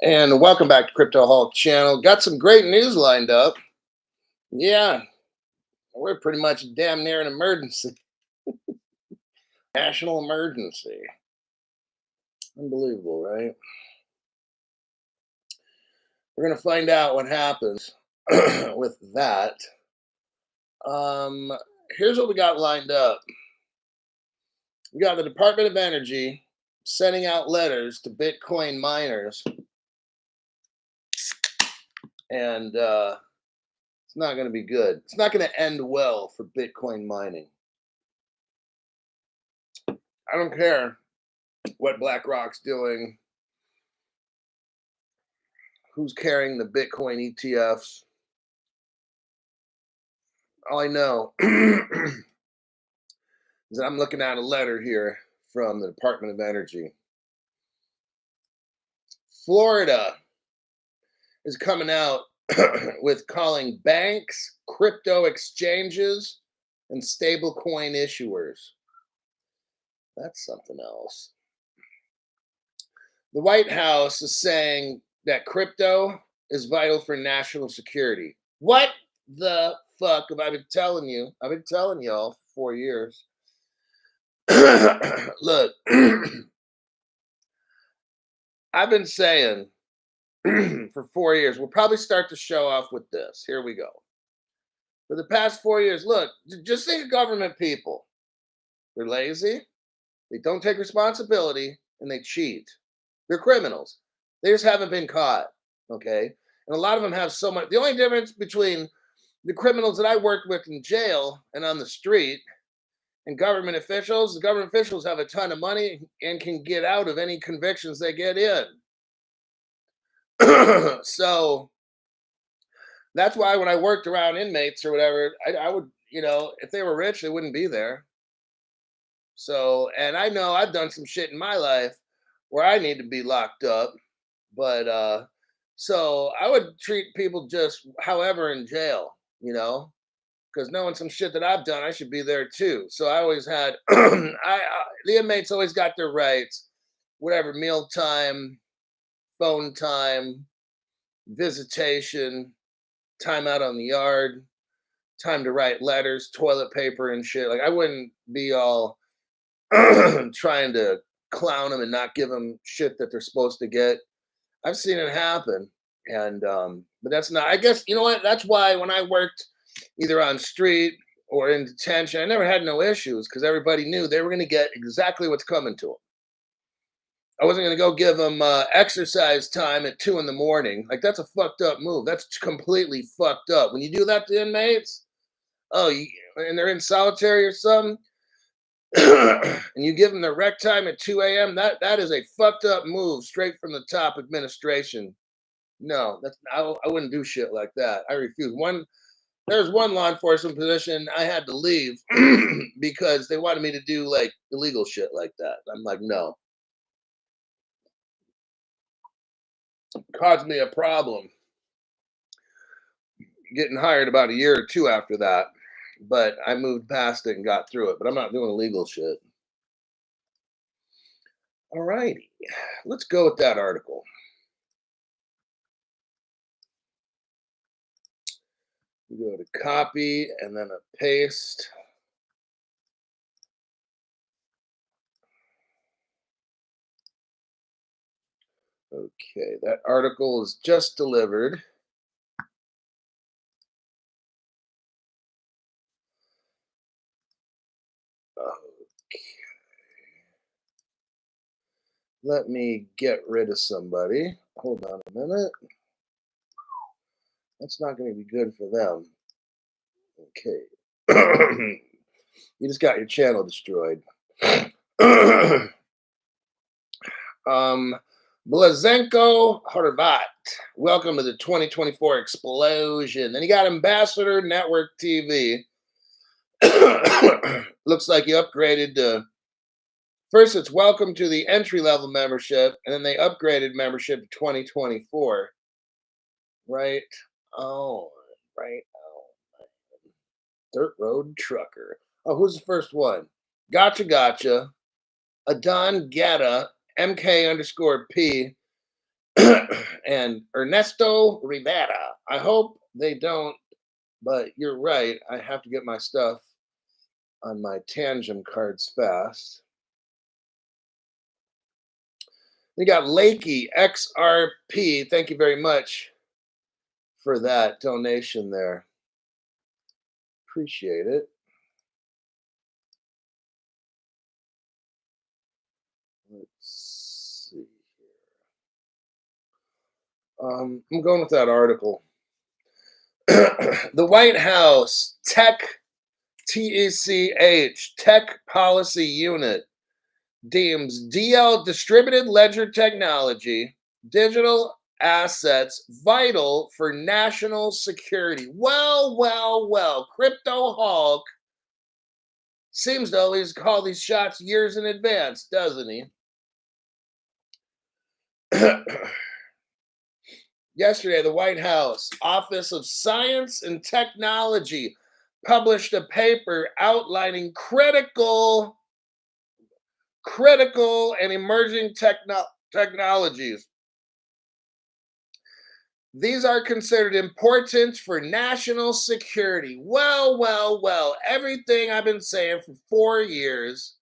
And welcome back to Crypto Hall channel. Got some great news lined up. Yeah, we're pretty much damn near an emergency, national emergency. Unbelievable, right? We're gonna find out what happens with that. Um, Here's what we got lined up. We got the Department of Energy sending out letters to Bitcoin miners, and it's not going to be good. It's not going to end well for Bitcoin mining. I don't care what BlackRock's doing, who's carrying the Bitcoin ETFs. All I know is that I'm looking at a letter here from the Department of Energy. Florida is coming out with calling banks, crypto exchanges, and stablecoin issuers. That's something else. The White House is saying that crypto is vital for national security. What the fuck have I been telling you? I've been telling y'all for 4 years. Look, I've been saying for 4 years, we'll probably start to show off with this. Here we go. For the past 4 years, look, just think of government people. They're lazy, they don't take responsibility, and they cheat. They're criminals. They just haven't been caught. Okay. And a lot of them have so much. The only difference between the criminals that I worked with in jail and on the street and government officials, the government officials have a ton of money and can get out of any convictions they get in. So that's why when I worked around inmates or whatever, I would, if they were rich, they wouldn't be there. So, and I know I've done some shit in my life where I need to be locked up, but so I would treat people just however in jail, because knowing some shit that I've done, I should be there too. So I always had, the inmates always got their rights, whatever, meal time, phone time, visitation, time out on the yard, time to write letters, toilet paper and shit. Like I wouldn't be all trying to clown them and not give them shit that they're supposed to get. I've seen it happen. And but that's not, I guess, you know what? That's why when I worked either on street or in detention, I never had no issues because everybody knew they were going to get exactly what's coming to them. I wasn't going to go give them exercise time at 2 in the morning. Like that's a fucked up move. That's completely fucked up. When you do that to inmates, and they're in solitary or something, and you give them the rec time at 2 a.m., that is a fucked up move straight from the top administration. No, I wouldn't do shit like that. I refuse. There's one law enforcement position I had to leave because they wanted me to do like illegal shit like that. I'm like, no. Caused me a problem getting hired about a year or two after that. But I moved past it and got through it. But I'm not doing illegal shit. All righty. Let's go with that article. We go to copy and then a paste. Okay, that article is just delivered. Okay. Let me get rid of somebody. Hold on a minute. That's not going to be good for them. Okay. You just got your channel destroyed. Blazenko Horvat, welcome to the 2024 explosion. Then you got Ambassador Network TV. Looks like you upgraded to first. It's welcome to the entry level membership, and then they upgraded membership to 2024. Right? Oh, right. Oh, Dirt Road Trucker. Oh, who's the first one? Gotcha. Adon Getta, MK_P, And Ernesto Rivera. I hope they don't, but you're right. I have to get my stuff on my Tangem cards fast. We got Lakey XRP. Thank you very much for that donation there. Appreciate it. Let's see. I'm going with that article. The White House Tech Policy Unit deems distributed ledger technology, digital assets vital for national security. Well, Crypto Hulk seems to always call these shots years in advance, doesn't he? Yesterday, the White House Office of Science and Technology published a paper outlining critical and emerging technologies. These are considered important for national security. Well. Everything I've been saying for 4 years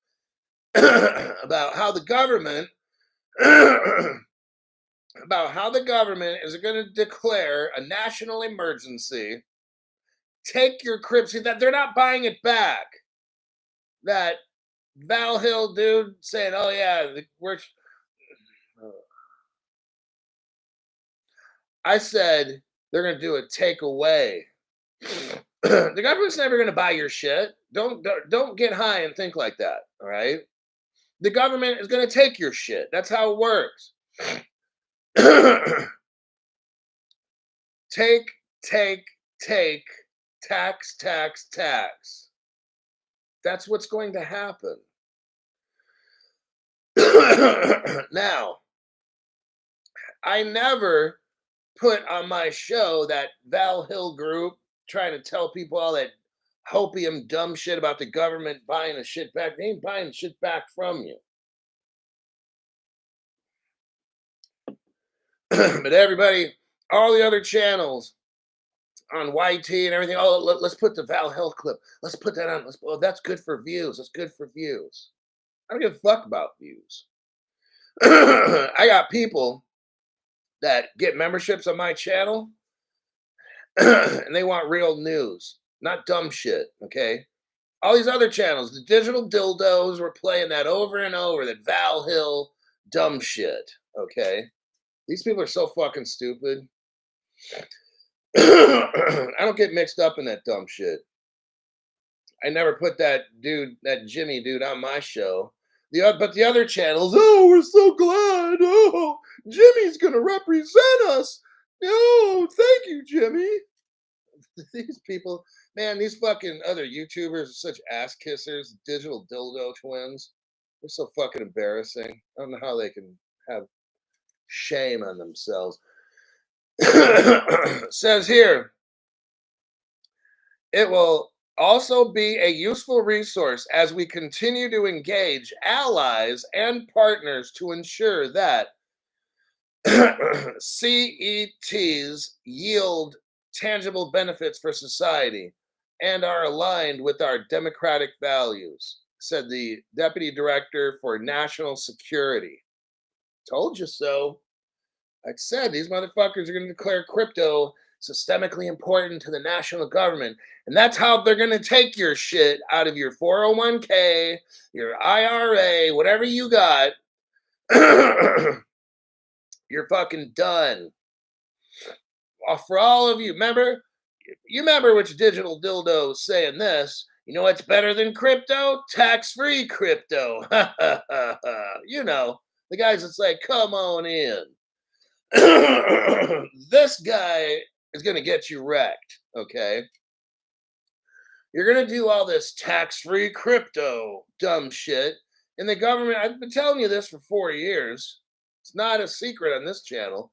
about how the government is going to declare a national emergency. Take your crypto. That they're not buying it back. That Val Hill dude saying, "Oh yeah, I said they're going to do a takeaway. The government's never going to buy your shit. Don't get high and think like that. All right. The government is going to take your shit. That's how it works. Take, tax. That's what's going to happen. Now, I never put on my show that Val Hill group trying to tell people all that hopium dumb shit about the government buying the shit back. They ain't buying shit back from you. But everybody, all the other channels on YT and everything, oh, let's put the Val Hill clip. Let's put that on. That's good for views. That's good for views. I don't give a fuck about views. I got people that get memberships on my channel and they want real news, not dumb shit, okay? All these other channels, the digital dildos, were playing that over and over, that Val Hill dumb shit, okay? These people are so fucking stupid. I don't get mixed up in that dumb shit. I never put that Jimmy dude on my show. But the other channels, oh, we're so glad. Oh, Jimmy's gonna represent us. Oh, thank you, Jimmy. These people, man, these fucking other YouTubers are such ass kissers, digital dildo twins. They're so fucking embarrassing. I don't know how they can have shame on themselves. Says here, it will also be a useful resource as we continue to engage allies and partners to ensure that CETs yield tangible benefits for society and are aligned with our democratic values, said the Deputy Director for National Security. Told you so. Like I said, these motherfuckers are going to declare crypto systemically important to the national government. And that's how they're going to take your shit out of your 401k, your IRA, whatever you got. You're fucking done. For all of you, you remember which digital dildo is saying this. You know what's better than crypto? Tax-free crypto. You know, the guys that's like, come on in. This guy is going to get you wrecked, okay? You're going to do all this tax-free crypto dumb shit. And the government, I've been telling you this for 4 years. It's not a secret on this channel.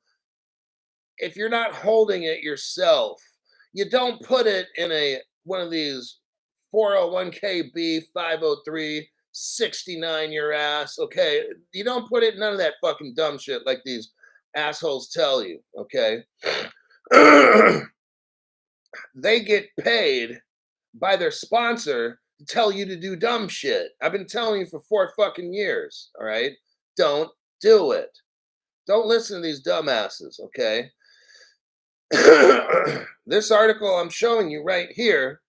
If you're not holding it yourself, you don't put it in one of these 401k 503 69 your ass, okay? You don't put it in none of that fucking dumb shit like these assholes tell you, okay? They get paid by their sponsor to tell you to do dumb shit. I've been telling you for 4 fucking years, all right? Don't do it. Don't listen to these dumbasses, okay? This article I'm showing you right here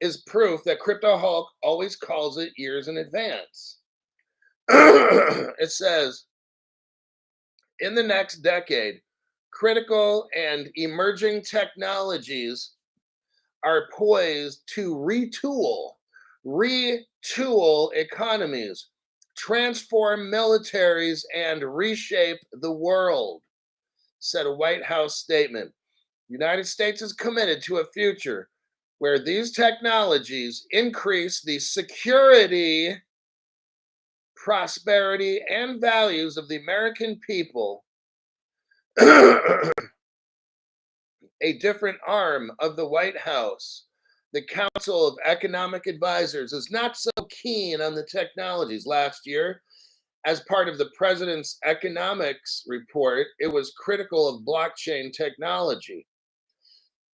is proof that Crypto Hulk always calls it years in advance. It says, in the next decade, critical and emerging technologies are poised to retool economies, transform militaries, and reshape the world, said a White House statement. The United States is committed to a future where these technologies increase the security, prosperity, and values of the American people. A different arm of the White House, the Council of Economic Advisors, is not so keen on the technologies. Last year, as part of the president's economics report, it was critical of blockchain technology,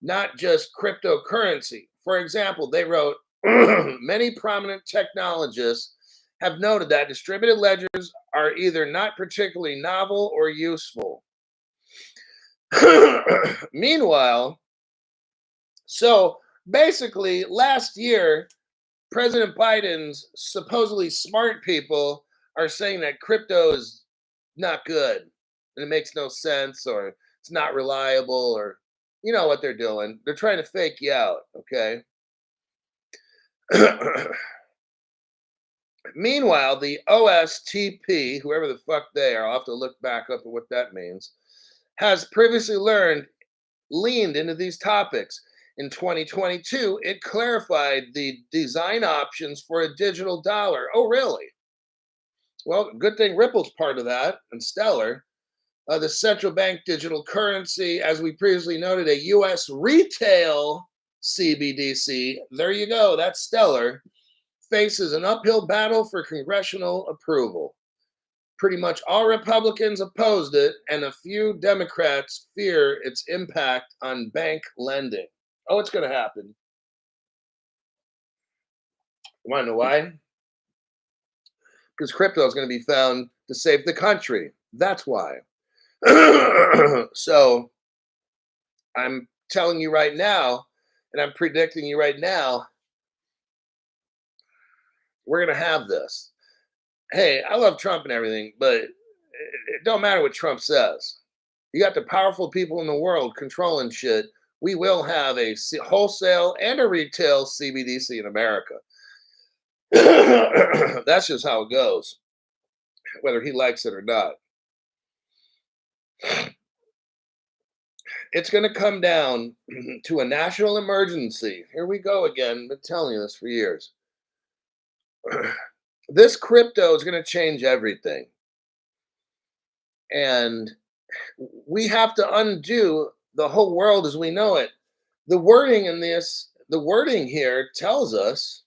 not just cryptocurrency. For example, they wrote, many prominent technologists have noted that distributed ledgers are either not particularly novel or useful. Meanwhile, so basically, last year, President Biden's supposedly smart people are saying that crypto is not good and it makes no sense or it's not reliable or you know what they're doing. They're trying to fake you out, okay? Meanwhile, the OSTP, whoever the fuck they are, I'll have to look back up at what that means, has previously leaned into these topics. In 2022, it clarified the design options for a digital dollar. Oh, really? Well, good thing Ripple's part of that and Stellar. The central bank digital currency, as we previously noted, a U.S. retail CBDC. There you go. That's Stellar. Faces an uphill battle for congressional approval. Pretty much all Republicans opposed it, and a few Democrats fear its impact on bank lending. Oh, it's going to happen. You want to know why? Because crypto is going to be found to save the country. That's why. So I'm telling you right now, and I'm predicting you right now, we're going to have this. Hey, I love Trump and everything, but it don't matter what Trump says. You got the powerful people in the world controlling shit. We will have a wholesale and a retail CBDC in America. That's just how it goes, whether he likes it or not. It's going to come down to a national emergency. Here we go again. I've been telling you this for years. This crypto is going to change everything. And we have to undo the whole world as we know it. The wording here tells us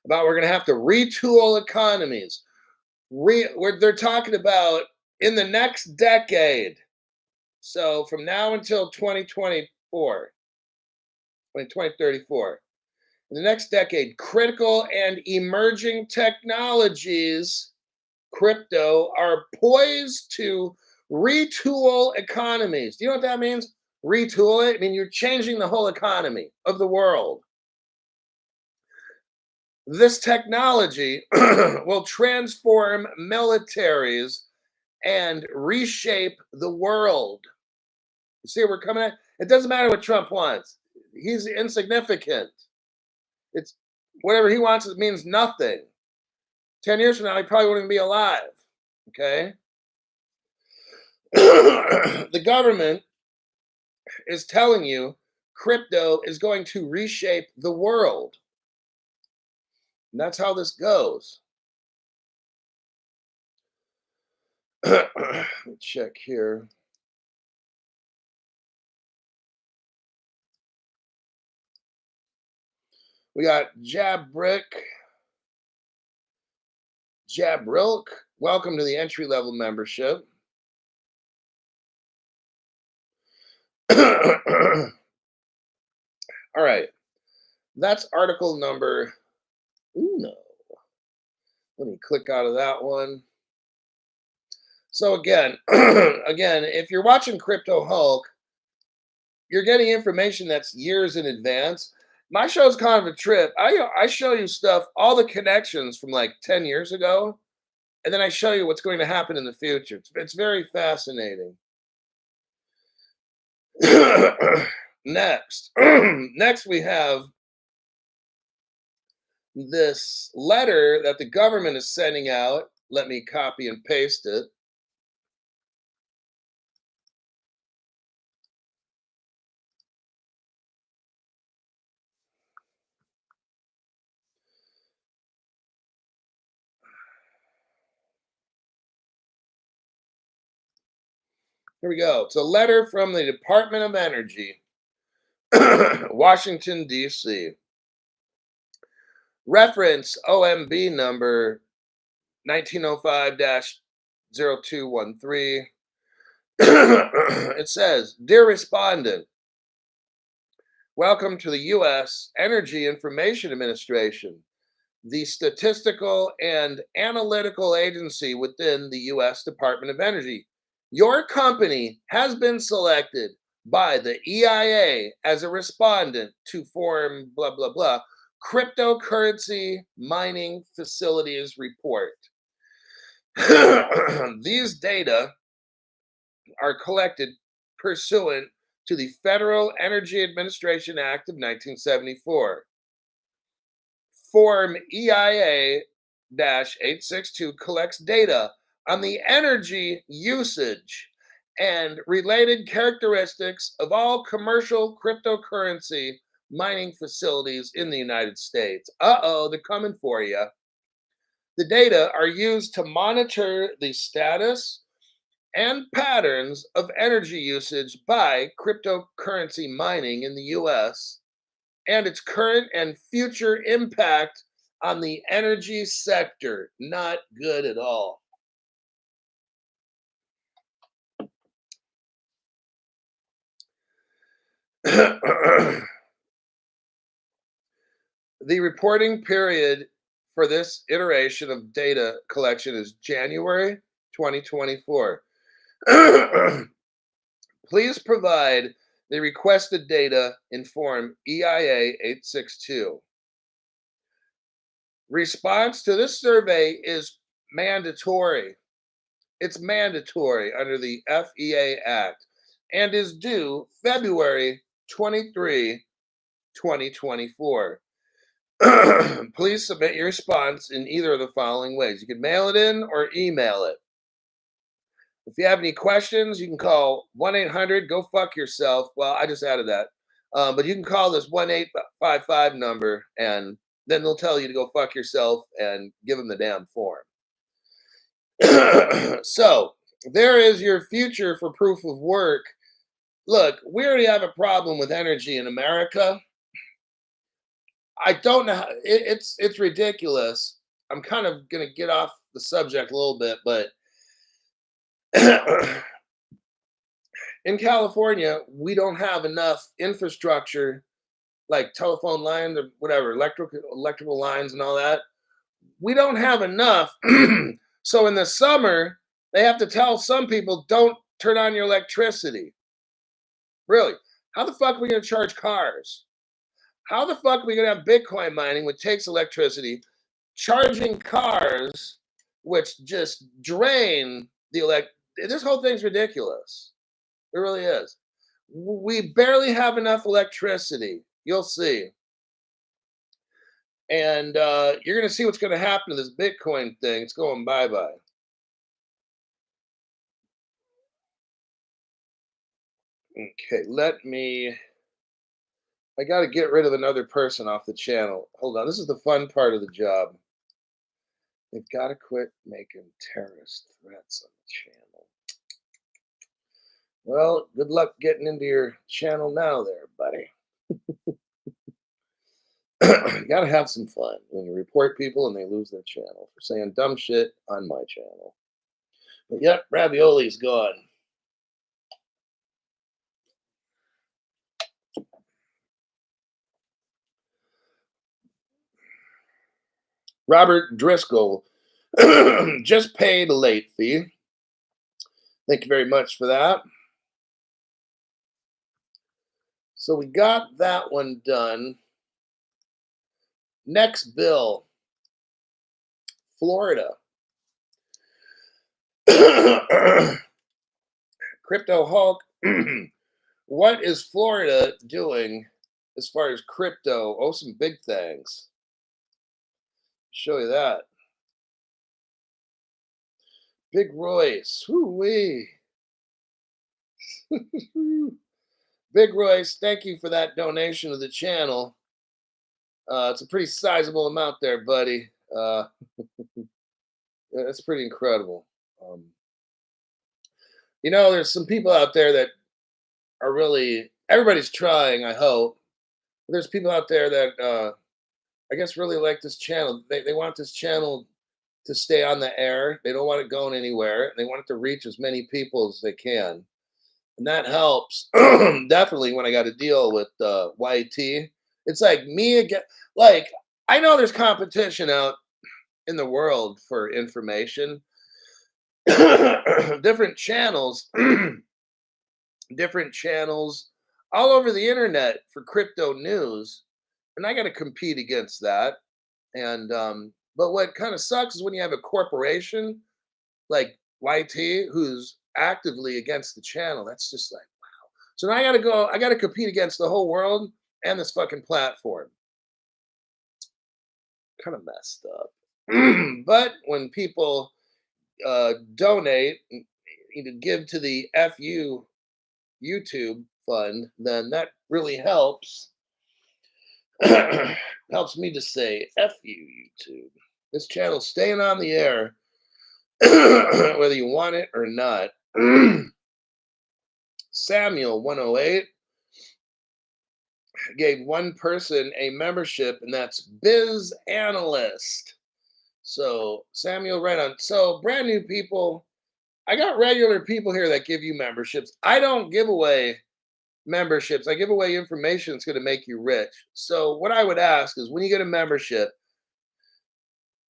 about we're going to have to retool economies. They're talking about in the next decade. So from now until 2024, 2034, in the next decade, critical and emerging technologies, crypto, are poised to retool economies. Do you know what that means? Retool it? I mean, you're changing the whole economy of the world. This technology will transform militaries and reshape the world. You see where we're coming at? It doesn't matter what Trump wants. He's insignificant. It's whatever he wants, it means nothing. 10 years from now, he probably wouldn't be alive. Okay? The government is telling you crypto is going to reshape the world. And that's how this goes. Let me check here. We got Jabrilk, Welcome to the entry level membership. All right. That's article number uno. Let me click out of that one. So again, again, if you're watching Crypto Hulk, you're getting information that's years in advance. My show's kind of a trip. I show you stuff, all the connections from like 10 years ago, and then I show you what's going to happen in the future. It's very fascinating. Next, next we have this letter that the government is sending out. Let me copy and paste it. Here we go. It's a letter from the Department of Energy, Washington, D.C. Reference OMB number 1905 0213. It says, Dear Respondent, welcome to the U.S. Energy Information Administration, the statistical and analytical agency within the U.S. Department of Energy. Your company has been selected by the EIA as a respondent to form blah, blah, blah, cryptocurrency mining facilities report. These data are collected pursuant to the Federal Energy Administration Act of 1974. Form EIA 862 collects data on the energy usage and related characteristics of all commercial cryptocurrency mining facilities in the United States. They're coming for you. The data are used to monitor the status and patterns of energy usage by cryptocurrency mining in the US and its current and future impact on the energy sector. Not good at all. The reporting period for this iteration of data collection is January 2024. Please provide the requested data in Form EIA 862. Response to this survey is mandatory. It's mandatory under the FEA Act and is due February 23, 2024. Please submit your response in either of the following ways. You can mail it in or email it. If you have any questions, you can call 1-800 go fuck yourself. Well, I just added that. But you can call this 1855 number and then they'll tell you to go fuck yourself and give them the damn form. So there is your future for proof of work. Look, we already have a problem with energy in America. I don't know. It's ridiculous. I'm kind of gonna get off the subject a little bit, but in California, we don't have enough infrastructure like telephone lines or whatever, electrical lines and all that. We don't have enough. So in the summer, they have to tell some people don't turn on your electricity. Really? How the fuck are we going to charge cars? How the fuck are we going to have Bitcoin mining, which takes electricity, charging cars, which just drain the elect? This whole thing's ridiculous. It really is. We barely have enough electricity. You'll see. And you're going to see what's going to happen to this Bitcoin thing. It's going bye-bye. Okay, I got to get rid of another person off the channel. Hold on. This is the fun part of the job. They've got to quit making terrorist threats on the channel. Well, good luck getting into your channel now there, buddy. You gotta have some fun when you report people and they lose their channel for saying dumb shit on my channel. But yep, ravioli's gone. Robert Driscoll just paid a late fee. Thank you very much for that. So we got that one done. Next bill, Florida. Crypto Hulk. What is Florida doing as far as crypto? Oh, some big things. Show you that. Big Royce. Woo-wee. Big Royce, thank you for that donation to the channel. It's a pretty sizable amount there, buddy. That's pretty incredible. Um, there's some people out there that are really, everybody's trying, I hope. There's people out there that I guess really like this channel. They want this channel to stay on the air. They don't want it going anywhere. They want it to reach as many people as they can. And that helps definitely when I got to deal with YT. It's like me again. Like, I know there's competition out in the world for information. Different channels, different channels all over the internet for crypto news. And I got to compete against that. And but what kind of sucks is when you have a corporation like YT who's actively against the channel. That's just like, so now I gotta compete against the whole world and this fucking platform. Kind of messed up. But when people donate, give to the FU YouTube fund, then that really helps. Helps me to say F you, YouTube. This channel's staying on the air, whether you want it or not. Samuel 108 gave one person a membership, and that's Biz Analyst. So Samuel, right on. So brand new people, I got regular people here that give you memberships. I don't give away memberships. I give away information that's going to make you rich. So what I would ask is when you get a membership,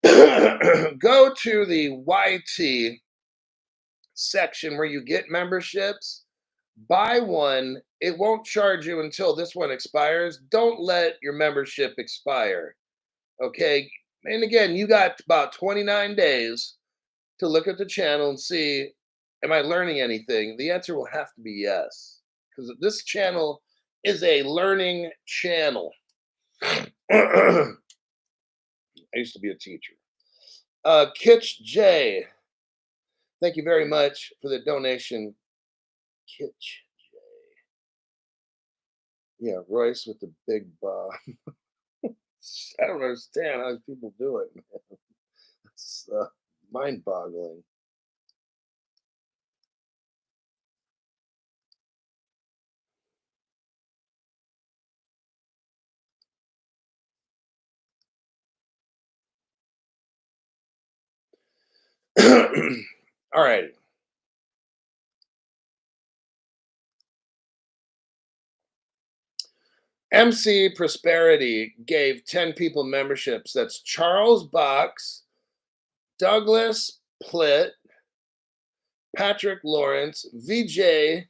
go to the YT section where you get memberships. Buy one. It won't charge you until this one expires. Don't let your membership expire. Okay. And again, you got about 29 days to look at the channel and see, am I learning anything? The answer will have to be yes. Because this channel is a learning channel. I used to be a teacher. Kitch J. Thank you very much for the donation, Kitch J. Yeah, Royce with the big bomb. I don't understand how people do it, man. It's mind-boggling. All right. MC Prosperity gave 10 people memberships. That's Charles Box, Douglas Plitt, Patrick Lawrence, VJ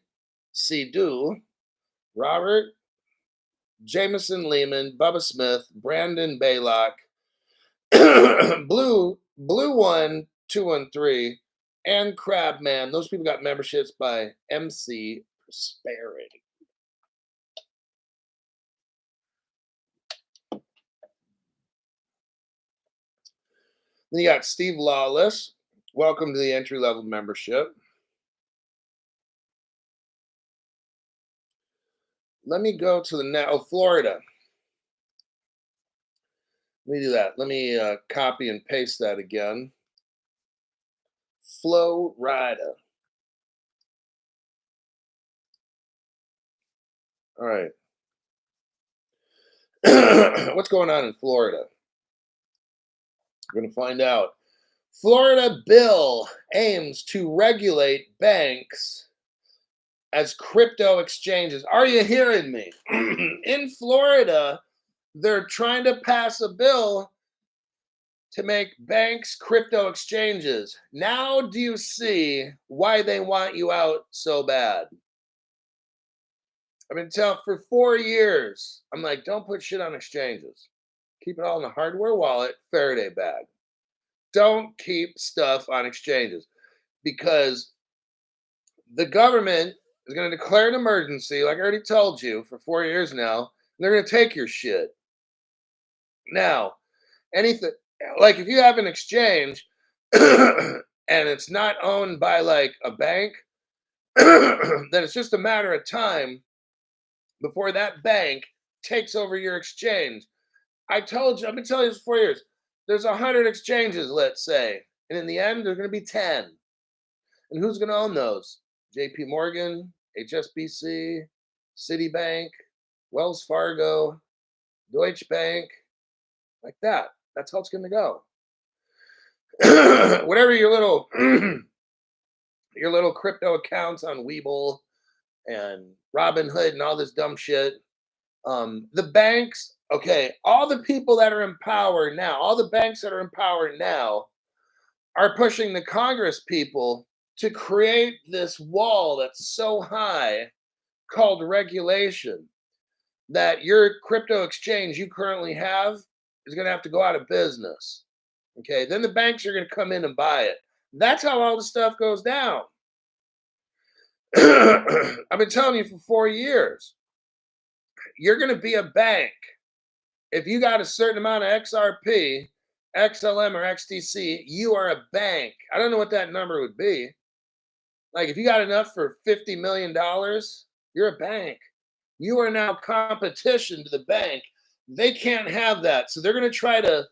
Sidhu, Robert, Jameson Lehman, Bubba Smith, Brandon Baylock, Blue One 213, and Crabman. Those people got memberships by MC Prosperity. Then you got Steve Lawless. Welcome to the entry level membership. Let me go to the now Florida. Let me do that. Let me copy and paste that again. Flow Rida. All right. What's going on in Florida? We're going to find out. Florida bill aims to regulate banks as crypto exchanges. Are you hearing me? In Florida, they're trying to pass a bill to make banks crypto exchanges. Now, do you see why they want you out so bad? I've been telling for 4 years, I'm like, don't put shit on exchanges. Keep it all in a hardware wallet, Faraday bag. Don't keep stuff on exchanges because the government is going to declare an emergency, like I already told you, for 4 years now. And they're going to take your shit. Now, anything like if you have an exchange and it's not owned by like a bank, then it's just a matter of time before that bank takes over your exchange. I told you, I've been telling you this for 4 years. There's 100 exchanges, let's say, and in the end, there's going to be 10. And who's going to own those? JP Morgan, HSBC, Citibank, Wells Fargo, Deutsche Bank, like that. That's how it's going to go. Whatever your little your little crypto accounts on Webull and Robinhood and all this dumb shit. The banks, okay, all the people that are in power now, all the banks that are in power now are pushing the Congress people to create this wall that's so high called regulation that your crypto exchange you currently have is going to have to go out of business. Okay, then the banks are going to come in and buy it. That's how all the stuff goes down. I've been telling you for 4 years. You're going to be a bank. If you got a certain amount of XRP, XLM, or XTC, you are a bank. I don't know what that number would be. Like if you got enough for $50 million, you're a bank. You are now competition to the bank. They can't have that. So they're going to try to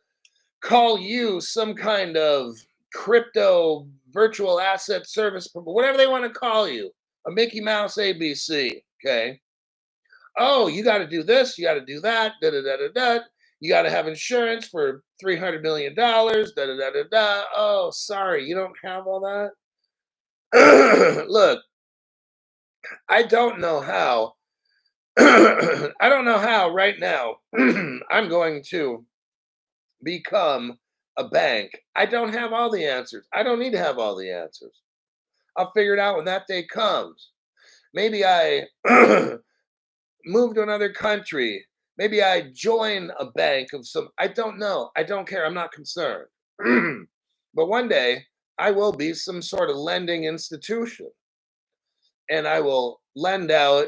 call you some kind of crypto virtual asset service, whatever they want to call you, a Mickey Mouse ABC. Okay. Oh, you got to do this, you got to do that, da da da da da. You got to have insurance for $300 million, da da da da da. Oh, sorry, you don't have all that. Look, I don't know how. I don't know how right now I'm going to become a bank. I don't have all the answers. I don't need to have all the answers. I'll figure it out when that day comes. Maybe I move to another country. Maybe I join a bank of some. I don't know. I don't care. I'm not concerned. But one day I will be some sort of lending institution and I will lend out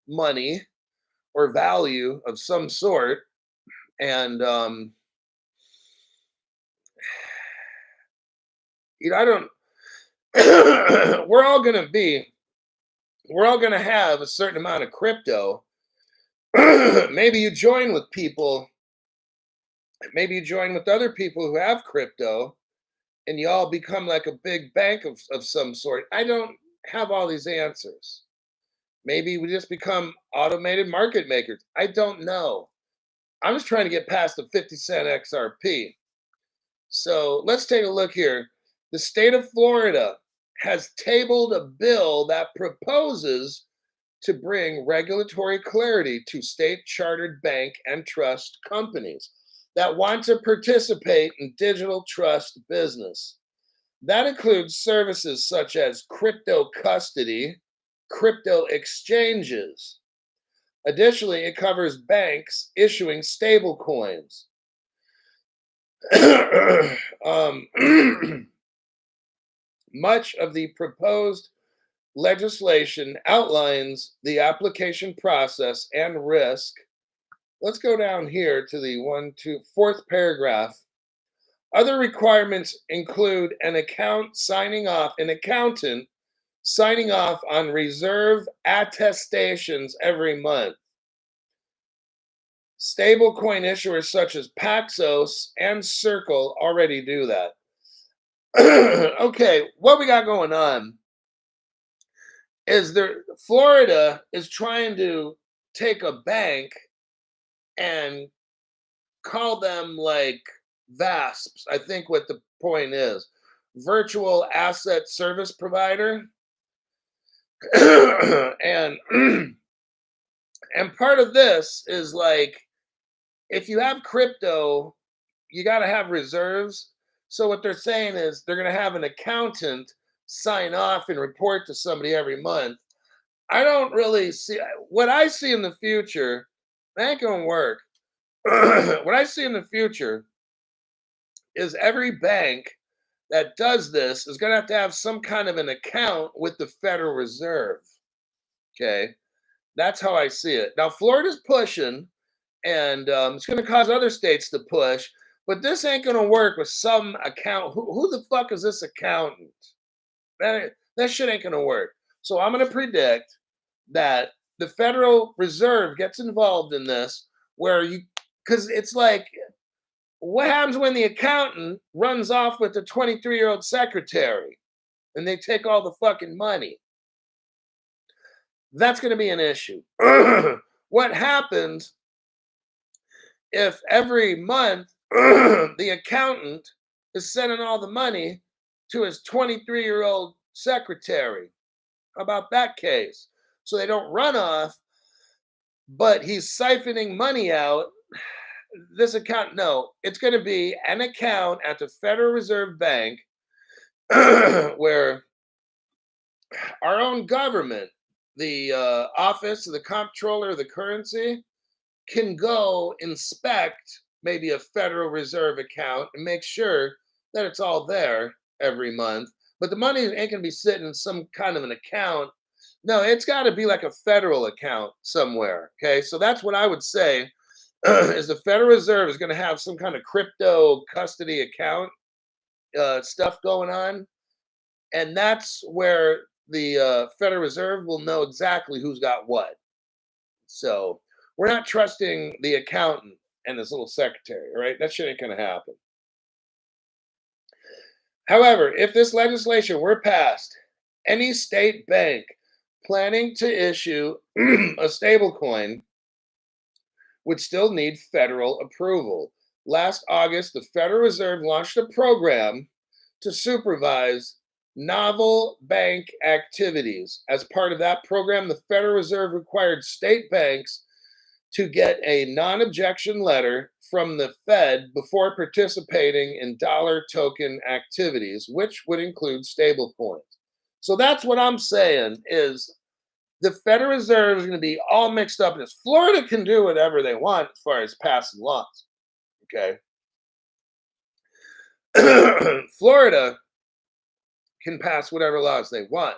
money or value of some sort. And, I don't, we're all going to be, we're all going to have a certain amount of crypto. Maybe you join with people, maybe you join with other people who have crypto and you all become like a big bank of some sort. I don't have all these answers. Maybe we just become automated market makers. I don't know. I'm just trying to get past the 50-cent XRP. So let's take a look here. The state of Florida has tabled a bill that proposes to bring regulatory clarity to state chartered bank and trust companies that want to participate in digital trust business. That includes services such as crypto custody, crypto exchanges. Additionally, it covers banks issuing stable coins. Much of the proposed legislation outlines the application process and risk. Let's go down here to the fourth paragraph. Other requirements include an accountant signing off on reserve attestations every month. Stablecoin issuers such as Paxos and Circle already do that. Okay, what we got going on is Florida is trying to take a bank and call them like VASPs. I think what the point is, virtual asset service provider. and and part of this is like, if you have crypto, you got to have reserves. So what they're saying is they're going to have an accountant sign off and report to somebody every month. I don't really see what I see in the future. That ain't gonna work. What I see in the future is every bank that does this is going to have some kind of an account with the Federal Reserve. Okay, that's how I see it. Now Florida's pushing, and it's going to cause other states to push. But this ain't going to work with some account. Who the fuck is this accountant? That shit ain't going to work. So I'm going to predict that the Federal Reserve gets involved in this, where you, because it's like, what happens when the accountant runs off with the 23-year-old secretary and they take all the fucking money? That's going to be an issue. What happens if every month the accountant is sending all the money to his 23-year-old secretary? How about that case? So they don't run off, but he's siphoning money out. This account, no, it's going to be an account at the Federal Reserve Bank where our own government, the office of the comptroller of the currency, can go inspect maybe a Federal Reserve account and make sure that it's all there every month. But the money ain't going to be sitting in some kind of an account. No, it's got to be like a federal account somewhere. Okay, so that's what I would say. Is the Federal Reserve is going to have some kind of crypto custody account stuff going on, and that's where the Federal Reserve will know exactly who's got what. So we're not trusting the accountant and his little secretary, right? That shit ain't going to happen. However, if this legislation were passed, any state bank planning to issue a stablecoin would still need federal approval. Last August, the Federal Reserve launched a program to supervise novel bank activities. As part of that program, the Federal Reserve required state banks to get a non objection letter from the Fed before participating in dollar token activities, which would include stablecoins. So that's what I'm saying is the Federal Reserve is going to be all mixed up in this. Florida can do whatever they want as far as passing laws. Okay. Florida can pass whatever laws they want.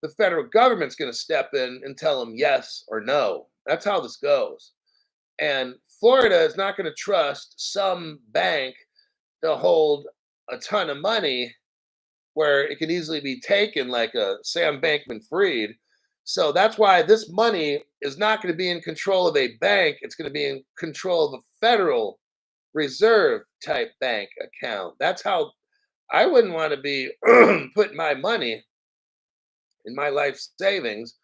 The federal government's going to step in and tell them yes or no. That's how this goes. And Florida is not going to trust some bank to hold a ton of money where it could easily be taken, like a Sam Bankman Fried. So that's why this money is not going to be in control of a bank. It's going to be in control of a Federal Reserve type bank account. That's how I wouldn't want to be putting my money in my life savings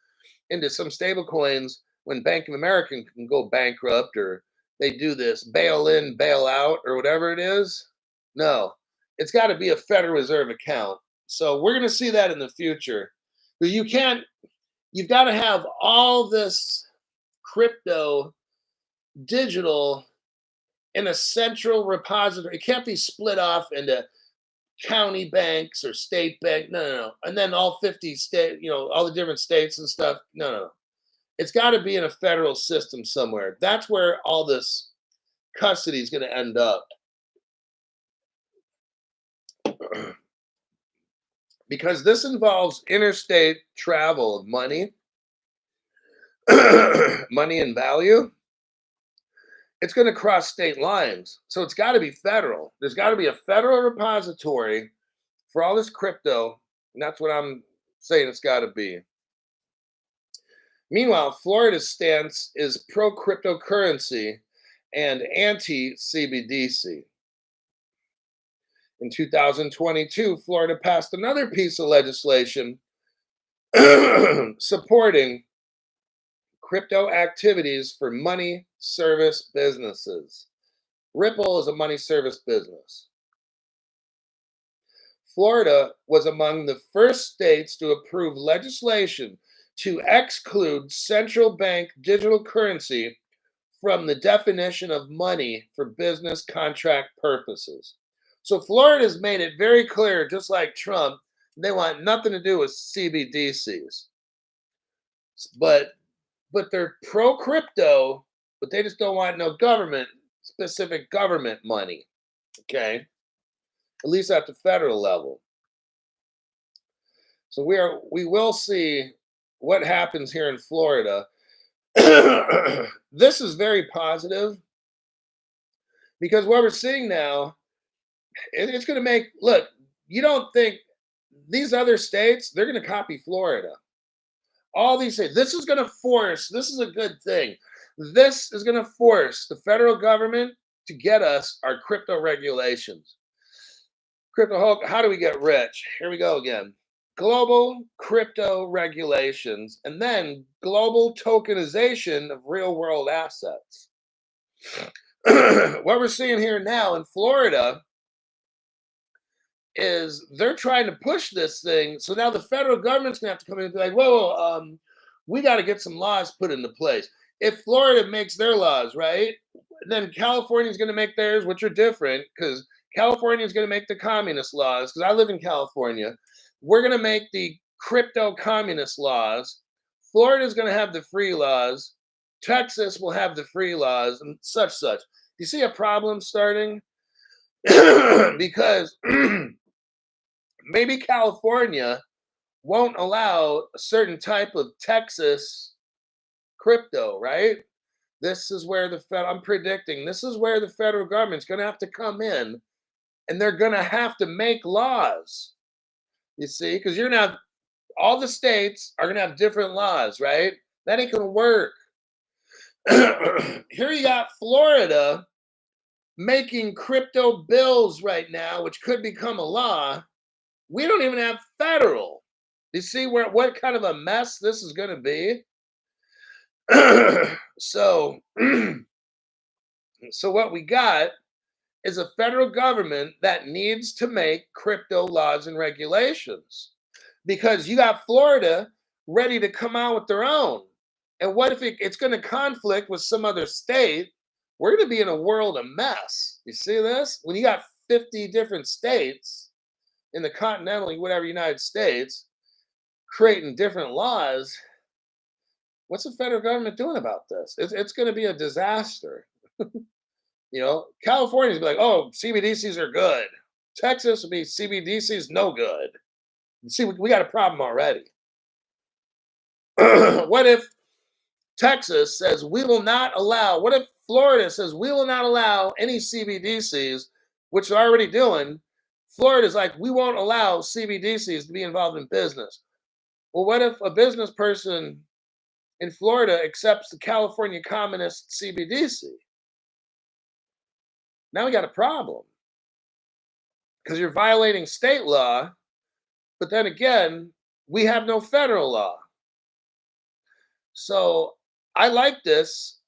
into some stable coins when Bank of America can go bankrupt, or they do this bail in, bail out, or whatever it is. No, it's got to be a Federal Reserve account. So we're going to see that in the future. But you've got to have all this crypto digital in a central repository. It can't be split off into county banks or state bank. No, no, no. And then all 50 state, all the different states and stuff. No, no, no. It's got to be in a federal system somewhere. That's where all this custody is going to end up. Because this involves interstate travel of money, money and value. It's going to cross state lines. So it's got to be federal. There's got to be a federal repository for all this crypto. And that's what I'm saying it's got to be. Meanwhile, Florida's stance is pro cryptocurrency and anti CBDC. In 2022, Florida passed another piece of legislation supporting crypto activities for money service businesses. Ripple is a money service business. Florida was among the first states to approve legislation to exclude central bank digital currency from the definition of money for business contract purposes. So Florida's made it very clear, just like Trump, they want nothing to do with CBDCs. But they're pro crypto, but they just don't want no government specific government money. Okay, at least at the federal level. So we will see what happens here in Florida. This is very positive because what we're seeing now, it's going to make look. You don't think these other states they're going to copy Florida? All these states. This is going to force. This is a good thing. This is going to force the federal government to get us our crypto regulations. Crypto Hulk, how do we get rich? Here we go again. Global crypto regulations and then global tokenization of real world assets. What we're seeing here now in Florida is they're trying to push this thing. So now the federal government's gonna have to come in and be like, whoa, we got to get some laws put into place. If Florida makes their laws, right, then California's going to make theirs, which are different because California is going to make the communist laws. Because I live in California, we're going to make the crypto communist laws. Florida's going to have the free laws. Texas will have the free laws and such. Do you see a problem starting? Because maybe California won't allow a certain type of Texas crypto, right? This is where I'm predicting this is where the federal government's going to have to come in and they're going to have to make laws. You see, because you're going to have all the states are going to have different laws, right? That ain't going to work. Here you got Florida making crypto bills right now, which could become a law. We don't even have federal. You see what kind of a mess this is going to be? So what we got is a federal government that needs to make crypto laws and regulations because you got Florida ready to come out with their own. And what if it's going to conflict with some other state? We're going to be in a world of mess. You see this? When you got 50 different states in the continental, whatever United States, creating different laws, what's the federal government doing about this? It's going to be a disaster. California's be like, oh, CBDCs are good. Texas will be CBDCs no good. See, we got a problem already. What if Texas says we will not allow, what if Florida says we will not allow any CBDCs, which they're already doing? Florida's like, we won't allow CBDCs to be involved in business. Well, what if a business person in Florida accepts the California communist CBDC? Now we got a problem because you're violating state law, but then again, we have no federal law. So I like this.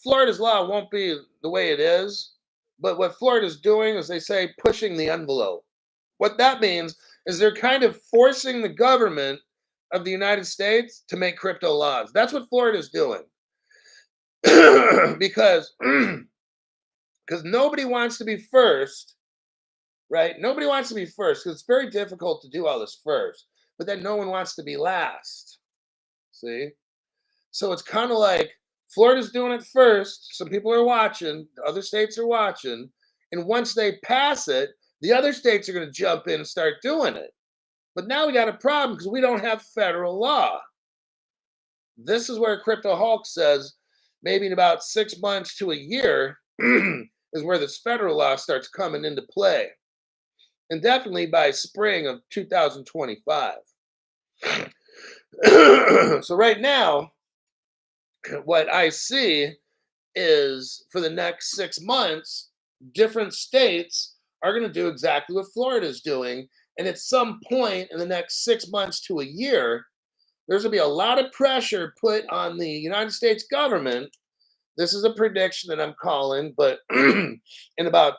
Florida's law won't be the way it is, but what Florida's doing is they say pushing the envelope. What that means is they're kind of forcing the government of the United States to make crypto laws. That's what Florida's doing. because nobody wants to be first, right? Nobody wants to be first because it's very difficult to do all this first, but then no one wants to be last. See? So it's kind of like Florida's doing it first. Some people are watching, the other states are watching, and once they pass it, the other states are going to jump in and start doing it. But now we got a problem because we don't have federal law. This is where Crypto Hulk says maybe in about 6 months to a year is where this federal law starts coming into play. And definitely by spring of 2025. So right now, what I see is for the next 6 months, different states are going to do exactly what Florida's doing. And at some point in the next 6 months to a year, There's going to be a lot of pressure put on the United States government. This is a prediction that I'm calling, but in about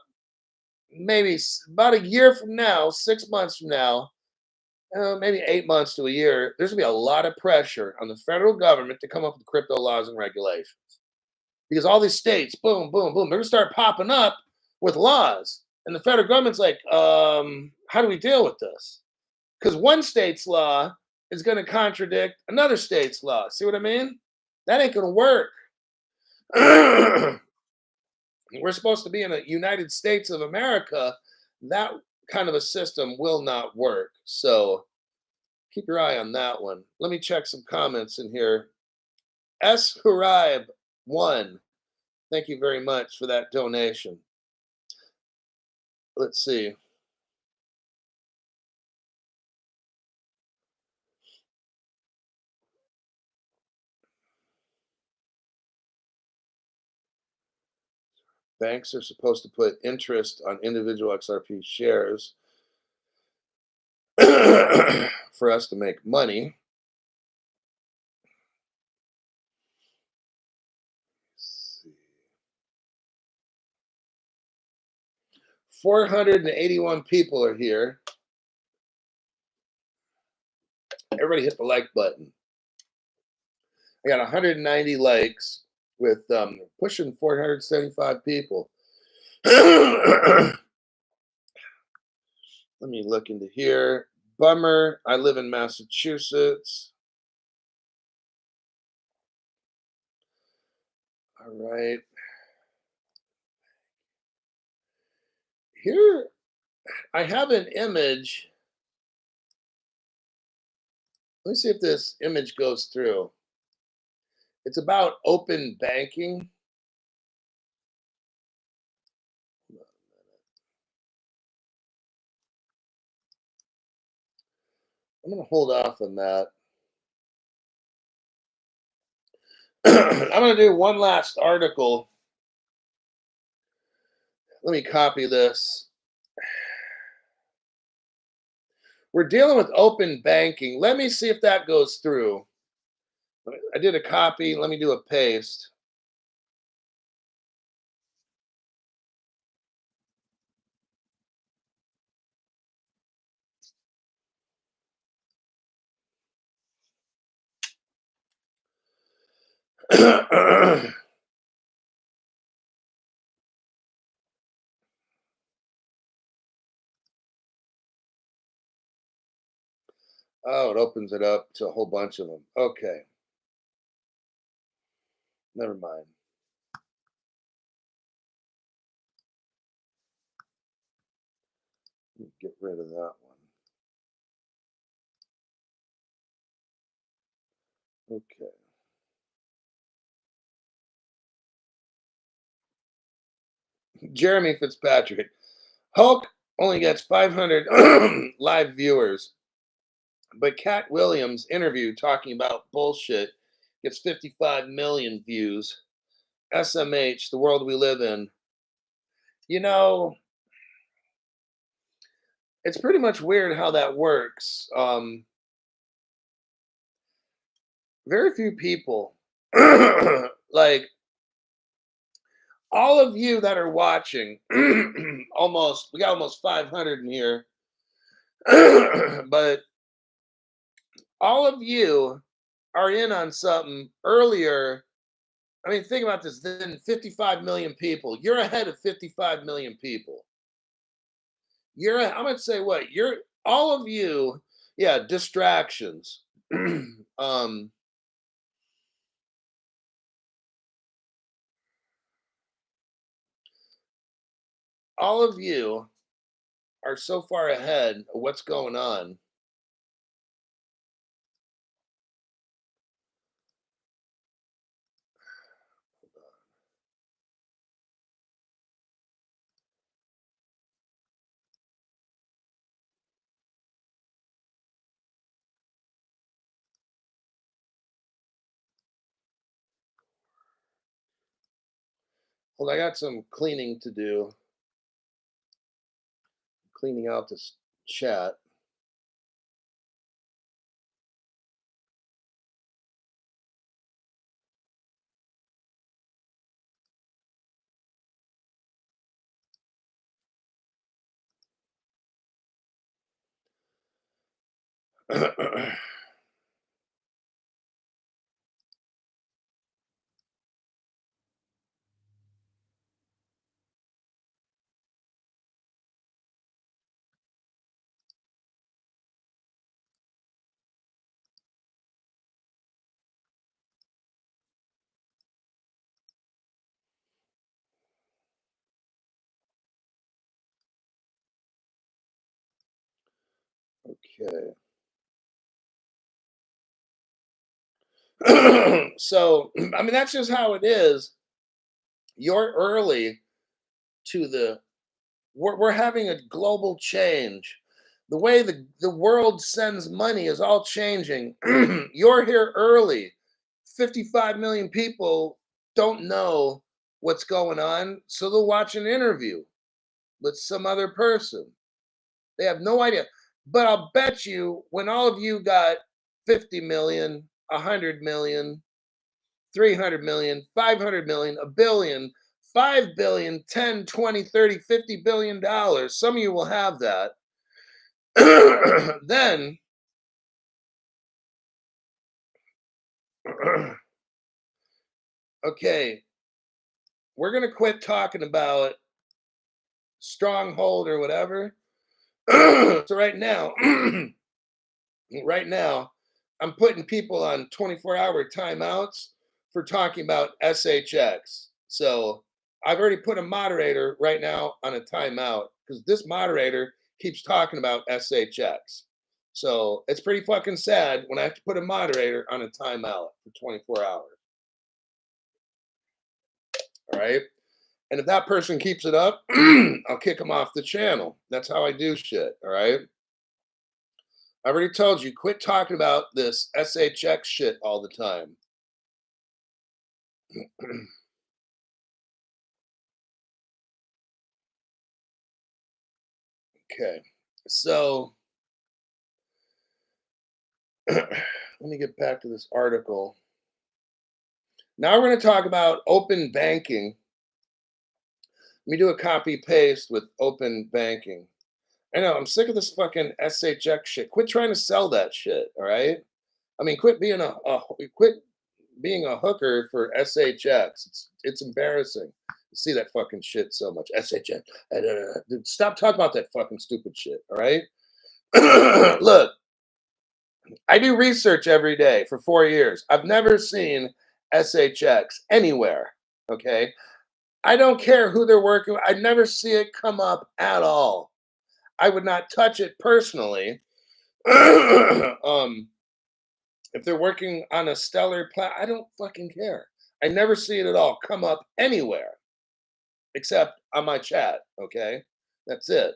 about a year from now, 6 months from now, maybe 8 months to a year, there's going to be a lot of pressure on the federal government to come up with crypto laws and regulations because all these states, boom, boom, boom, they're going to start popping up with laws. And the federal government's like, how do we deal with this? Because one state's law is going to contradict another state's law. See what I mean? That ain't going to work. We're supposed to be in a United States of America. That kind of a system will not work. So keep your eye on that one. Let me check some comments in here. S. Huraib 1. Thank you very much for that donation. Let's see. Banks are supposed to put interest on individual XRP shares for us to make money. 481 people are here. Everybody hit the like button. I got 190 likes with pushing 475 people. Let me look into here. Bummer. I live in Massachusetts. All right. Here, I have an image. Let me see if this image goes through. It's about open banking. I'm going to hold off on that. I'm going to do one last article. Let me copy this. We're dealing with open banking. Let me see if that goes through. I did a copy. Let me do a paste. Oh, it opens it up to a whole bunch of them. Okay. Never mind. Get rid of that one. Okay. Jeremy Fitzpatrick. Hulk only gets 500 live viewers, but Cat Williams' interview talking about bullshit gets 55 million views. SMH, the world we live in. You know, it's pretty much weird how that works. Very few people, like all of you that are watching, we got almost 500 in here, but all of you are in on something earlier. I mean, think about this. Then 55 million people. You're ahead of 55 million people. I'm gonna say what? You're all of you, yeah, distractions. um all of you are so far ahead of what's going on. Well, I got some cleaning to do, cleaning out this chat. Okay. So, I mean, that's just how it is. You're early to the we're having a global change. The way the world sends money is all changing. You're here early. 55 million people don't know what's going on, so they'll watch an interview with some other person. They have no idea. But I'll bet you when all of you got 50 million, 100 million, 300 million, 500 million, a billion, 5 billion, 10, 20, 30, 50 billion dollars. Some of you will have that. Then, okay, we're going to quit talking about stronghold or whatever. So right now, I'm putting people on 24-hour timeouts for talking about SHX. So I've already put a moderator right now on a timeout because this moderator keeps talking about SHX. So it's pretty fucking sad when I have to put a moderator on a timeout for 24 hours. All right. And if that person keeps it up, I'll kick them off the channel. That's how I do shit. All right. I already told you, quit talking about this SHX shit all the time. Okay. So let me get back to this article. Now we're going to talk about open banking. Let me do a copy paste with open banking. I know I'm sick of this fucking SHX shit. Quit trying to sell that shit. All right. I mean, quit being a hooker for SHX. It's embarrassing to see that fucking shit so much. SHX. Dude, stop talking about that fucking stupid shit. All right. Look, I do research every day for 4 years. I've never seen SHX anywhere. Okay. I don't care who they're working with. I never see it come up at all. I would not touch it personally. If they're working on a stellar I don't fucking care. I never see it at all come up anywhere except on my chat. Okay. That's it.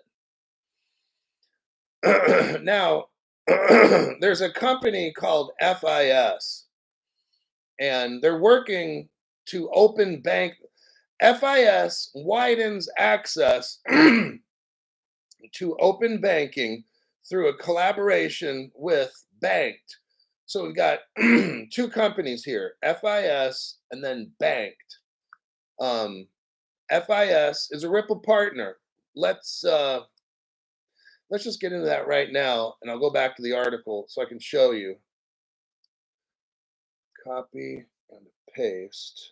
Now, there's a company called FIS and they're working to open bank. FIS widens access to open banking through a collaboration with Banked. So we've got two companies here, FIS and then Banked. Um, FIS is a Ripple partner. Let's uh, let's just get into that right now, and I'll go back to the article so I can show you. Copy and paste.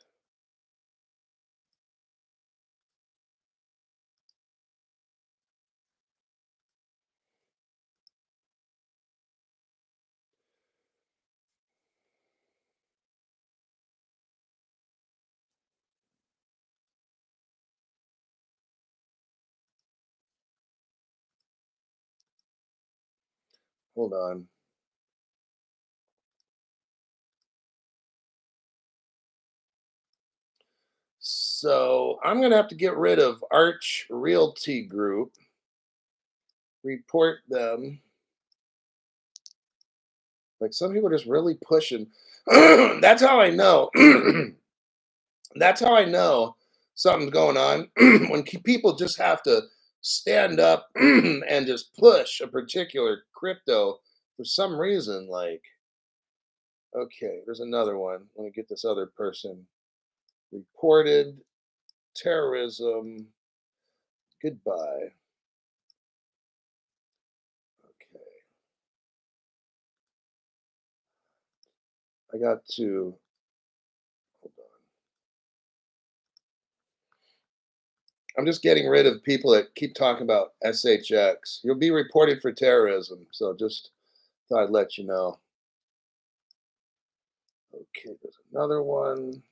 Hold on. So I'm gonna have to get rid of Arch Realty Group, report them. Like some people are just really pushing. That's how I know. That's how I know something's going on when people just have to stand up and just push a particular crypto for some reason. Like, okay, there's another one. Let me get this other person. Reported terrorism. Goodbye. Okay. I got to. Hold on. I'm just getting rid of people that keep talking about SHX. You'll be reported for terrorism. So just thought I'd let you know. Okay, there's another one.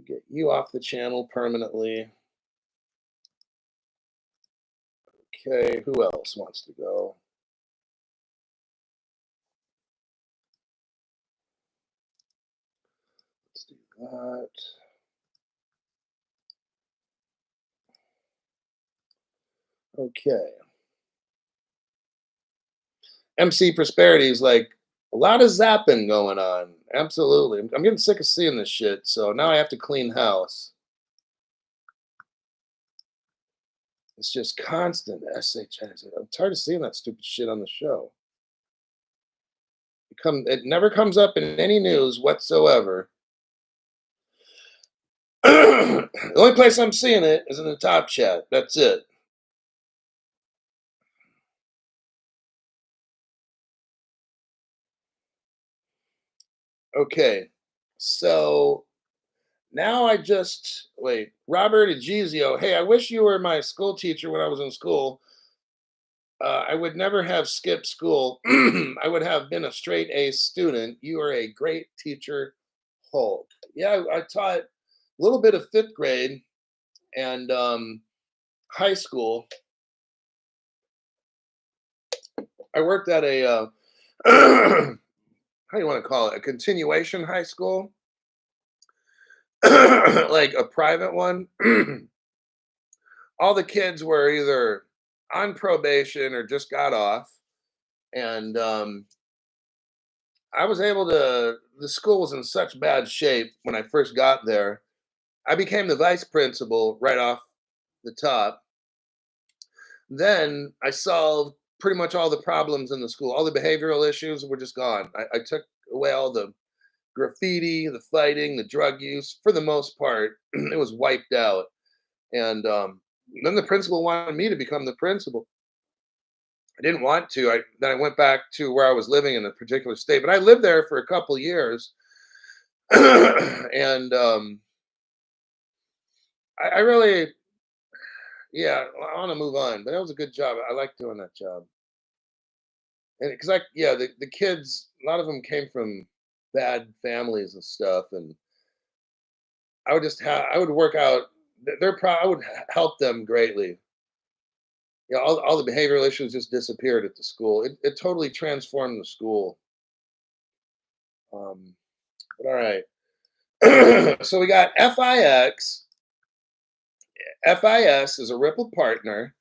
Get you off the channel permanently. Okay, who else wants to go? Let's do that. Okay. MC Prosperity is like a lot of zapping going on. Absolutely. I'm getting sick of seeing this shit. So now I have to clean house. It's just constant SHS. I'm tired of seeing that stupid shit on the show. It never comes up in any news whatsoever. The only place I'm seeing it is in the top chat. That's it. Okay. So now I just wait. Robert Egizio. Hey, I wish you were my school teacher when I was in school. I would never have skipped school. I would have been a straight A student. You are a great teacher, Hulk. Yeah, I taught a little bit of fifth grade and high school. I worked at a how do you want to call it? A continuation high school, like a private one. All the kids were either on probation or just got off, and I was able to. The school was in such bad shape when I first got there. I became the vice principal right off the top. Then I solved pretty much all the problems in the school. All the behavioral issues were just gone. I took away all the graffiti, the fighting, the drug use. For the most part, it was wiped out. And then the principal wanted me to become the principal. I didn't want to. Then I went back to where I was living in a particular state, but I lived there for a couple years, and I really, yeah, I want to move on. But that was a good job. I like doing that job, and because yeah, the kids, a lot of them came from bad families and stuff, and I would just I would work out. I would help them greatly. Yeah, all the behavioral issues just disappeared at the school. It totally transformed the school. Um, but all right. So we got FIX. FIS is a Ripple partner.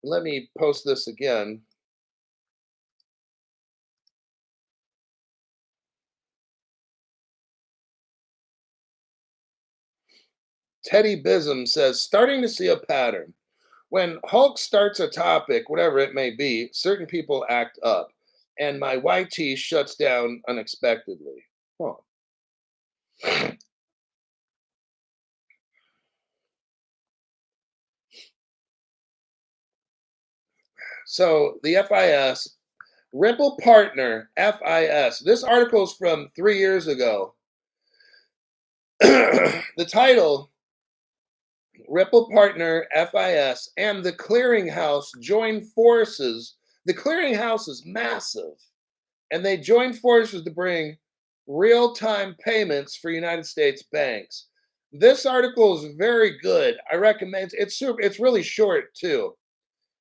Let me post this again. Teddy Bism says, starting to see a pattern. When Hulk starts a topic, whatever it may be, certain people act up, and my YT shuts down unexpectedly. Huh. So the FIS, Ripple Partner, FIS. This article is from 3 years ago. The title, Ripple Partner, FIS, and the Clearinghouse join forces. The Clearinghouse is massive, and they join forces to bring real-time payments for United States banks. This article is very good. I recommend it's super. It's really short too.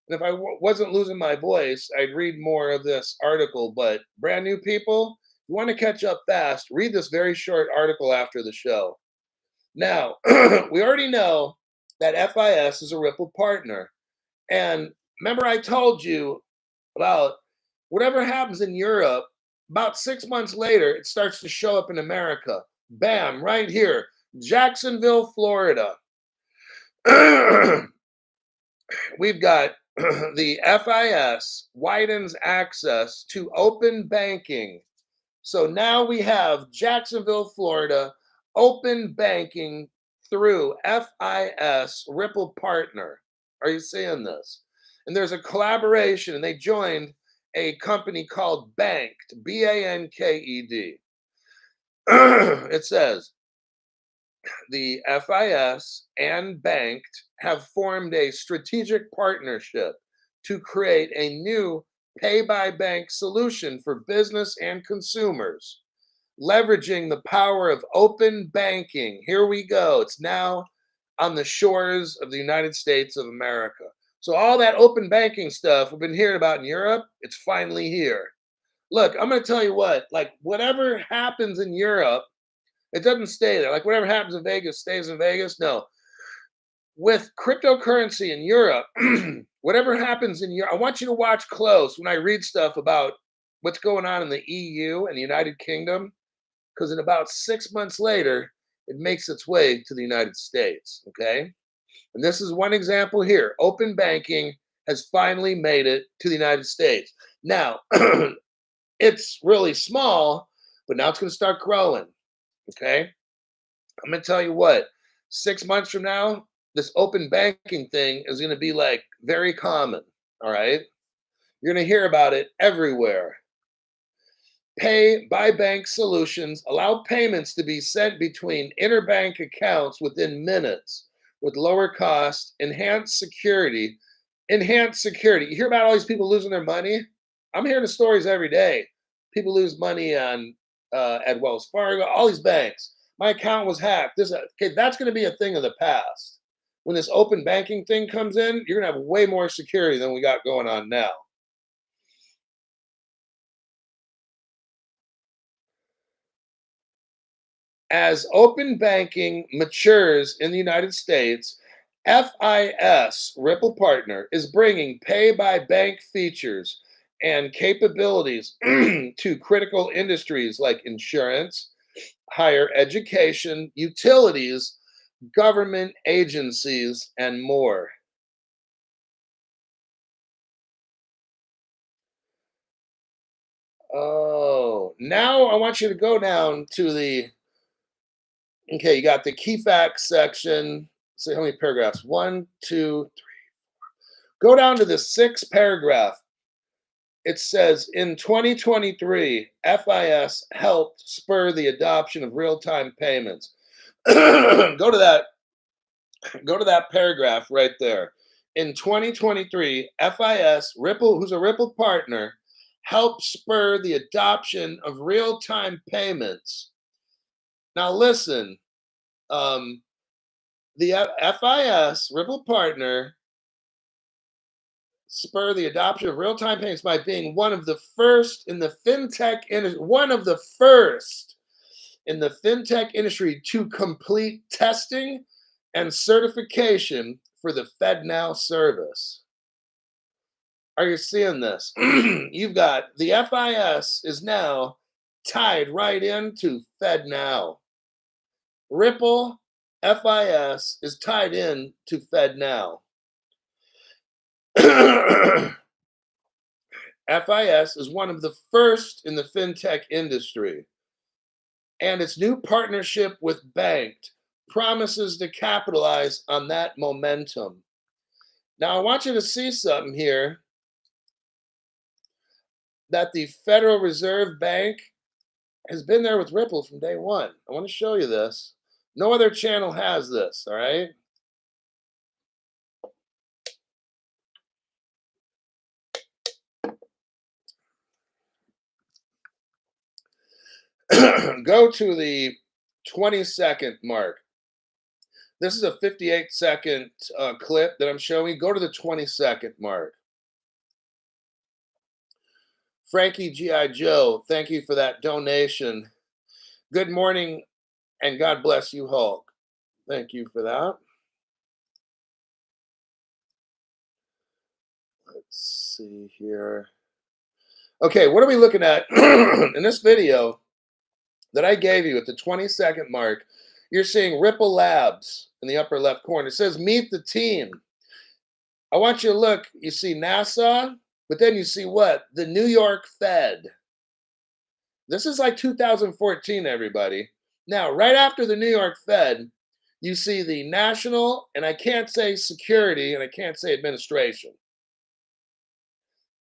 And if I wasn't losing my voice, I'd read more of this article. But brand new people, you want to catch up fast, read this very short article after the show. Now, we already know that FIS is a Ripple partner. And remember, I told you about whatever happens in Europe, about 6 months later, it starts to show up in America. Bam, right here, Jacksonville, Florida. We've got the FIS widens access to open banking. So now we have Jacksonville, Florida, open banking through FIS Ripple Partner. Are you seeing this? And there's a collaboration, and they joined a company called Banked, Banked. It says the FIS and Banked have formed a strategic partnership to create a new pay by bank solution for business and consumers, leveraging the power of open banking. Here we go. It's now on the shores of the United States of America. So, all that open banking stuff we've been hearing about in Europe, it's finally here. Look, I'm going to tell you what, like, whatever happens in Europe, it doesn't stay there. Like, whatever happens in Vegas stays in Vegas. No, with cryptocurrency in Europe, whatever happens in Europe, I want you to watch close when I read stuff about what's going on in the EU and the United Kingdom, because in about 6 months later, it makes its way to the United States. Okay. And this is one example here. Open banking has finally made it to the United States. Now, it's really small, but now it's going to start growing. Okay. I'm going to tell you what, 6 months from now, this open banking thing is going to be like very common. All right. You're going to hear about it everywhere. Pay by bank solutions allow payments to be sent between interbank accounts within minutes with lower cost, enhanced security. Enhanced security. You hear about all these people losing their money? I'm hearing the stories every day. People lose money on at Wells Fargo, all these banks. My account was hacked. Okay, that's going to be a thing of the past. When this open banking thing comes in, you're going to have way more security than we got going on now. As open banking matures in the United States, FIS, Ripple Partner, is bringing pay by bank features and capabilities to critical industries like insurance, higher education, utilities, government agencies, and more. Oh, now I want you to go down to okay, you got the key facts section. So how many paragraphs? One, two, go down to the sixth paragraph. It says in 2023, FIS helped spur the adoption of real-time payments. Go to that paragraph right there. In 2023, FIS, Ripple, who's a Ripple partner, helped spur the adoption of real-time payments. Now listen, um, the FIS, Ripple partner, spur the adoption of real-time payments by being one of the first in the fintech industry, one of the first in the fintech industry to complete testing and certification for the FedNow service. Are you seeing this? You've got the FIS is now tied right into FedNow. Ripple FIS is tied in to FedNow. FIS is one of the first in the fintech industry, and its new partnership with Banked promises to capitalize on that momentum. Now, I want you to see something here that the Federal Reserve Bank has been there with Ripple from day one. I want to show you this. No other channel has this, all right? Go to the 20-second mark. This is a 58-second clip that I'm showing. Go to the 20-second mark. Frankie G.I. Joe, thank you for that donation. Good morning and God bless you, Hulk. Thank you for that. Let's see here. Okay, what are we looking at in this video that I gave you at the 20-second mark? You're seeing Ripple Labs in the upper left corner. It says meet the team. I want you to look. You see NASA, but then you see what? The New York Fed. This is like 2014, everybody. Now, right after the New York Fed, you see the National, and I can't say security, and I can't say administration.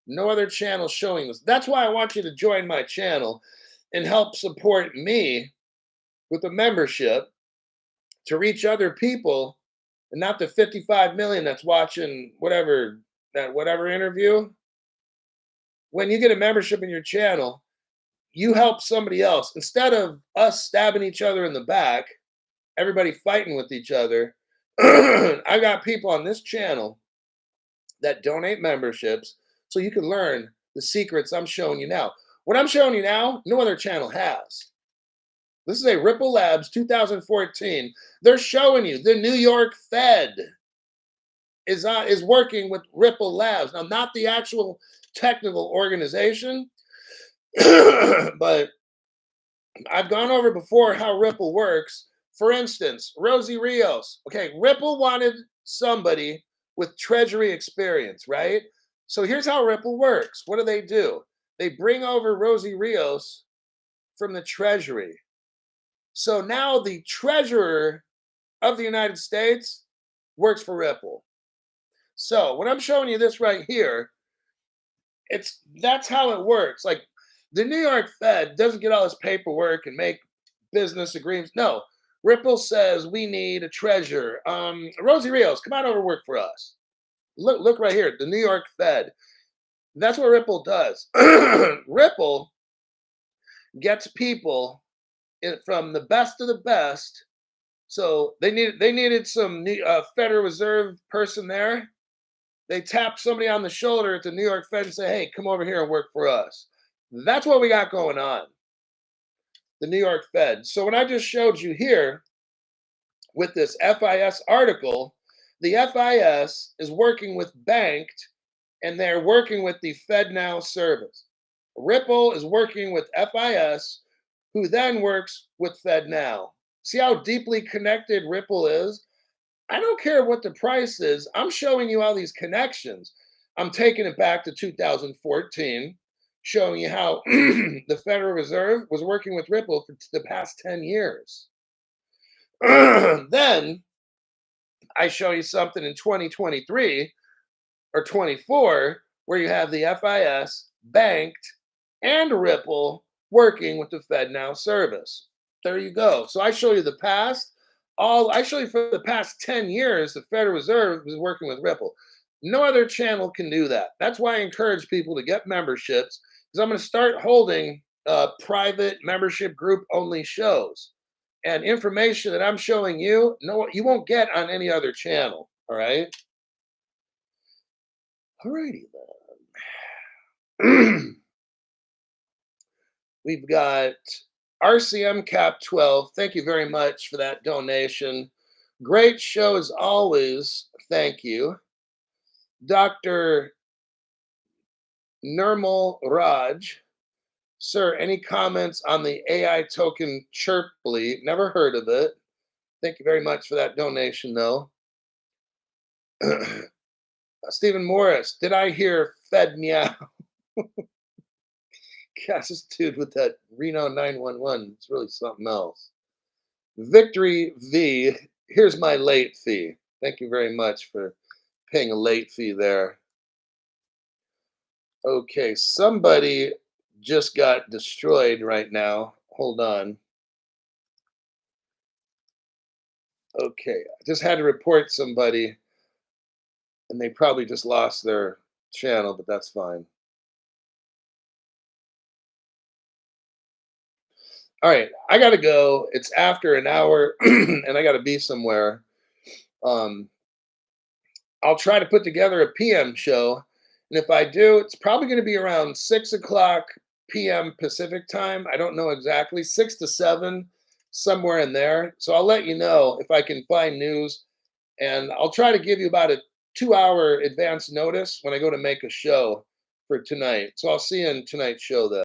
No other channel showing this. That's why I want you to join my channel and help support me with a membership to reach other people and not the 55 million that's watching whatever interview. When you get a membership in your channel, you help somebody else instead of us stabbing each other in the back, everybody fighting with each other. I got people on this channel that donate memberships so you can learn the secrets I'm showing you now. What I'm showing you now, no other channel has. This is a Ripple Labs 2014. They're showing you the New York Fed is working with Ripple Labs. Now, not the actual technical organization, but I've gone over before how Ripple works. For instance, Rosie Rios. Okay, Ripple wanted somebody with treasury experience, right? So here's how Ripple works. What do? They bring over Rosie Rios from the treasury. So now the treasurer of the United States works for Ripple. So when I'm showing you this right here, that's how it works. Like the New York Fed doesn't get all this paperwork and make business agreements. No, Ripple says we need a treasurer. Rosie Rios, come on over work for us. Look right here, the New York Fed. That's what Ripple does. Ripple gets people from the best of the best. So they needed some Federal Reserve person there. They tap somebody on the shoulder at the New York Fed and say, "Hey, come over here and work for us." That's what we got going on. The New York Fed. So when I just showed you here with this FIS article, the FIS is working with Banked and they're working with the FedNow service. Ripple is working with FIS, who then works with FedNow. See how deeply connected Ripple is? I don't care what the price is. I'm showing you all these connections. I'm taking it back to 2014, showing you how the Federal Reserve was working with Ripple for the past 10 years. Then I show you something in 2023 or 24 where you have the FIS, Banked, and Ripple working with the FedNow service. There you go. So I show you the past. I show you for the past 10 years, the Federal Reserve was working with Ripple. No other channel can do that. That's why I encourage people to get memberships because I'm going to start holding private membership group only shows and information that I'm showing you. No, you won't get on any other channel. All right. All righty then. We've got RCM Cap 12. Thank you very much for that donation. Great show as always. Thank you. Dr. Nirmal Raj. Sir, any comments on the AI token Chirply? Never heard of it. Thank you very much for that donation, though. Stephen Morris, did I hear Fed meow? Gosh, this dude with that Reno 911, it's really something else. Victory V, here's my late fee. Thank you very much for paying a late fee there. Okay, somebody just got destroyed right now. Hold on. Okay, I just had to report somebody, and they probably just lost their channel, but that's fine. All right, I gotta go. It's after an hour, and I gotta be somewhere. Um, I'll try to put together a PM show, and if I do, it's probably going to be around 6 o'clock p.m. Pacific time. I don't know exactly, 6 to 7, somewhere in there. So I'll let you know if I can find news, and I'll try to give you about a 2-hour advance notice when I go to make a show for tonight. So I'll see you in tonight's show then.